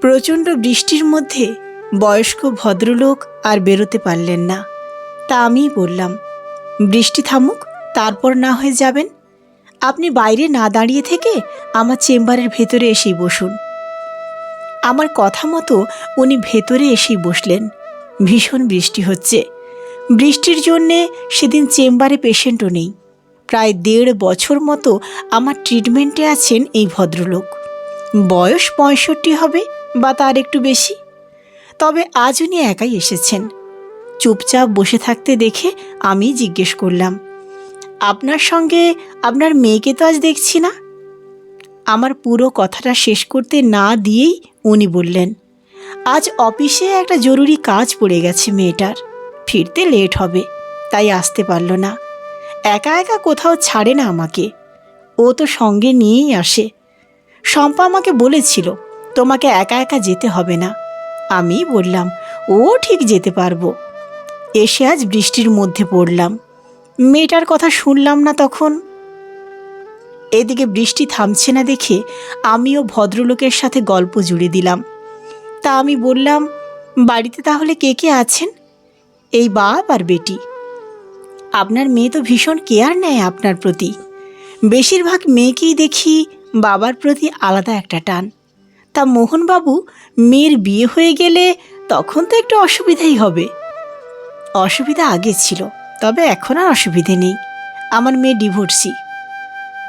প্রচণ্ড বৃষ্টির মধ্যে বয়স্ক ভদ্রলোক আর বেরোতে পারলেন না। তা আমিই বললাম, বৃষ্টি থামুক, তারপর না হয়ে যাবেন। আপনি বাইরে না দাঁড়িয়ে থেকে আমার চেম্বারের ভেতরে এসেই বসুন। আমার কথা মতো উনি ভেতরে এসেই বসলেন। ভীষণ বৃষ্টি হচ্ছে। বৃষ্টির জন্যে সেদিন চেম্বারে পেশেন্টও নেই। প্রায় 1.5 বছর মতো আমার ট্রিটমেন্টে আছেন এই ভদ্রলোক। বয়স 65 হবে বা তার একটু বেশি। তবে আজ উনি একাই এসেছেন। চুপচাপ বসে থাকতে দেখে আমি জিজ্ঞেস করলাম, আপনার সঙ্গে আপনার মেয়েকে তো আজ দেখছি না। আমার পুরো কথাটা শেষ করতে না দিয়েই উনি বললেন, আজ অফিসে একটা জরুরি কাজ পড়ে গেছে মেয়েটার, ফিরতে লেট হবে, তাই আসতে পারল না। একা একা কোথাও ছাড়ে না আমাকে, ও তো সঙ্গে নিয়েই আসে। শম্পা আমাকে বলেছিল তোমাকে একা একা যেতে হবে না। আমি বললাম, ও ঠিক যেতে পারবো। এসে আজ বৃষ্টির মধ্যে পড়লাম, মেয়েটার কথা শুনলাম না তখন। এদিকে বৃষ্টি থামছে না দেখে আমিও ভদ্রলোকের সাথে গল্প জুড়ে দিলাম। তা আমি বললাম, বাড়িতে তাহলে কে কে আছেন? এই বাপ আর বেটি। আপনার মেয়ে তো ভীষণ কেয়ার নেয় আপনার প্রতি। বেশিরভাগ মেয়েকেই দেখি বাবার প্রতি আলাদা একটা টান। তা মোহনবাবু, মেয়ের বিয়ে হয়ে গেলে তখন তো একটু অসুবিধাই হবে। অসুবিধা আগে ছিল, তবে এখন আর অসুবিধে নেই। আমার মেয়ে ডিভোর্সি।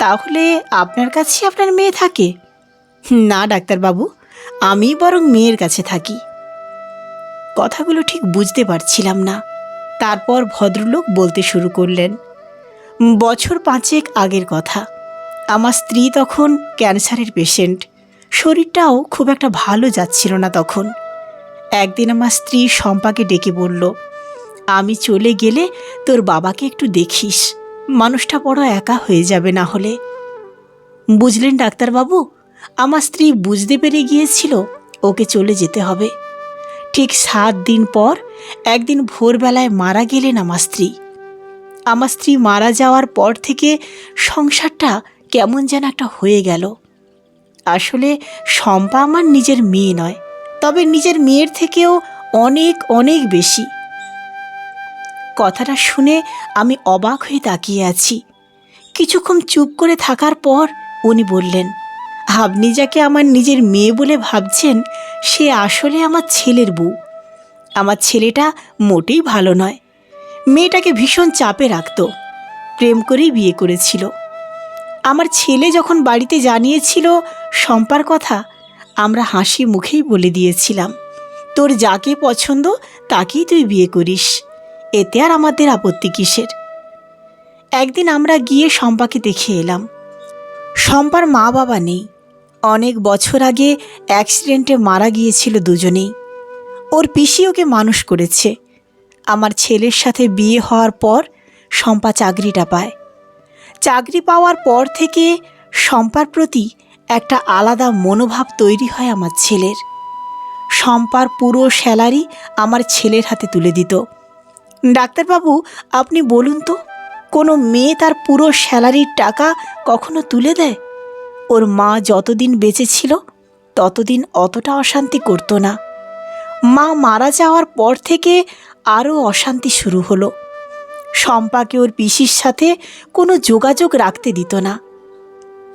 তাহলে আপনার কাছেই আপনার মেয়ে থাকে? না ডাক্তারবাবু, আমি বরং মেয়ের কাছে থাকি। কথাগুলো ঠিক বুঝতে পারছিলাম না। তারপর ভদ্রলোক বলতে শুরু করলেন, বছর 5 আগের কথা। আমার স্ত্রী তখন ক্যান্সারের পেশেন্ট। শরীরটাও খুব একটা ভালো যাচ্ছিল না তখন। একদিন আমার স্ত্রী শম্পাকে ডেকে বলল, আমি চলে গেলে তোর বাবাকে একটু দেখিস, মানুষটা বড় একা হয়ে যাবে না হলে। বুঝলেন ডাক্তারবাবু, আমার স্ত্রী বুঝতে পেরে গিয়েছিল ওকে চলে যেতে হবে। ঠিক 7 দিন পর একদিন ভোরবেলায় মারা গেলেন আমার স্ত্রী। আমার স্ত্রী মারা যাওয়ার পর থেকে সংসারটা কেমন যেন একটা হয়ে গেল। আসলে শম্পা আমার নিজের মেয়ে নয়, তবে নিজের মেয়ের থেকেও অনেক অনেক বেশি। কথাটা শুনে আমি অবাক হয়ে তাকিয়ে আছি। কিছুক্ষণ চুপ করে থাকার পর উনি বললেন, আপনি যাকে আমার নিজের মেয়ে বলে ভাবছেন সে আসলে আমার ছেলের বউ। আমার ছেলেটা মোটেই ভালো নয়। মেয়েটাকে ভীষণ চাপে রাখত, প্রেম করেই বিয়ে করেছিল। আমার ছেলে যখন বাড়িতে জানিয়েছিল শম্পার কথা, আমরা হাসি মুখেই বলে দিয়েছিলাম, তোর যাকে পছন্দ তাকেই তুই বিয়ে করিস, এতে আর আমাদের আপত্তি কিসের। একদিন আমরা গিয়ে শম্পাকে দেখে এলাম। শম্পার মা বাবা নেই। অনেক বছর আগে অ্যাক্সিডেন্টে মারা গিয়েছিল দুজনেই। ওর পিসি ওকে মানুষ করেছে। আমার ছেলের সাথে বিয়ে হওয়ার পর শম্পা চাকরিটা পায়। চাকরি পাওয়ার পর থেকে শম্পার প্রতি একটা আলাদা মনোভাব তৈরি হয় আমার ছেলের। শম্পার পুরো স্যালারি আমার ছেলের হাতে তুলে দিত। ডাক্তারবাবু, আপনি বলুন তো, কোনো মেয়ে তার পুরো স্যালারির টাকা কখনো তুলে দেয়? ওর মা যতদিন বেঁচে ছিল ততদিন অতটা অশান্তি করত না। মা মারা যাওয়ার পর থেকে আরও অশান্তি শুরু হলো। শম্পাকে ওর পিসির সাথে কোনো যোগাযোগ রাখতে দিত না।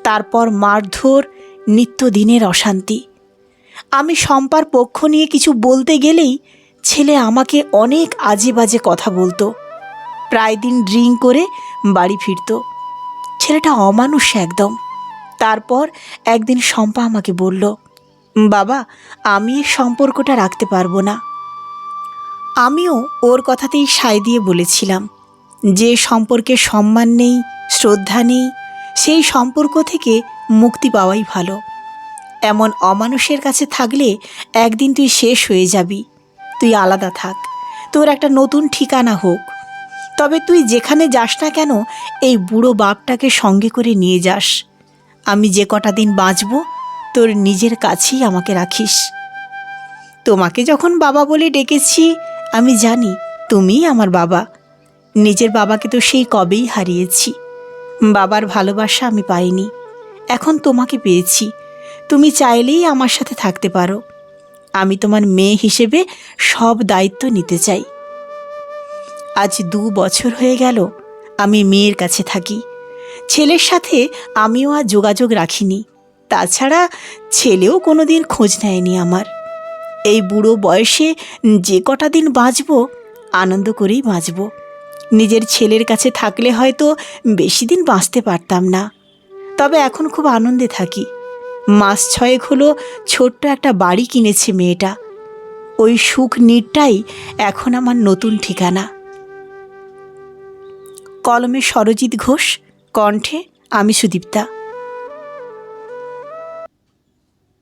তারপর মারধর, নিত্যদিনের অশান্তি। আমি শম্পার পক্ষ নিয়ে কিছু বলতে গেলেই ছেলে আমাকে অনেক আজে বাজে কথা বলতো। প্রায় দিন ড্রিঙ্ক করে বাড়ি ফিরত। ছেলেটা অমানুষ একদম। তারপর একদিন শম্পা আমাকে বলল, বাবা, আমি এই সম্পর্কটা রাখতে পারবো না। আমিও ওর কথাতেই সায় দিয়ে বলেছিলাম, যে সম্পর্কে সম্মান নেই, শ্রদ্ধা নেই, সেই সম্পর্ক থেকে মুক্তি পাওয়াই ভালো। এমন অমানুষের কাছে থাকলে একদিন তুই শেষ হয়ে যাবি। তুই আলাদা থাক, তোর একটা নতুন ঠিকানা হোক। তবে তুই যেখানে যাস না কেন এই বুড়ো বাপটাকে সঙ্গে করে নিয়ে যাস। আমি যে কটা দিন বাঁচব তোর নিজের কাছেই আমাকে রাখিস। তোমাকে যখন বাবা বলে ডেকেছি, আমি জানি তুমিই আমার বাবা। নিজের বাবাকে তো সেই কবেই হারিয়েছি। বাবার ভালোবাসা আমি পাইনি, এখন তোমাকে পেয়েছি। তুমি চাইলেই আমার সাথে থাকতে পারো। আমি তোমার মেয়ে হিসেবে সব দায়িত্ব নিতে চাই। আজ 2 বছর হয়ে গেল আমি মেয়ের কাছে থাকি। ছেলের সাথে আমিও আর যোগাযোগ রাখিনি। তাছাড়া ছেলেও কোনো দিন খোঁজ নেয়নি আমার। এই বুড়ো বয়সে যে কটা দিন বাঁচব, আনন্দ করেই বাঁচব। নিজের ছেলের কাছে থাকলে হয়তো বেশি দিন বাঁচতে পারতাম না। তবে এখন খুব আনন্দে থাকি। মাস 6 হলো ছোট্ট একটা বাড়ি কিনেছে মেয়েটা। ওই সুখ নিরটাই এখন আমার নতুন ঠিকানা। কলমে সরজিৎ ঘোষ, কণ্ঠে আমি সুদীপ্তা।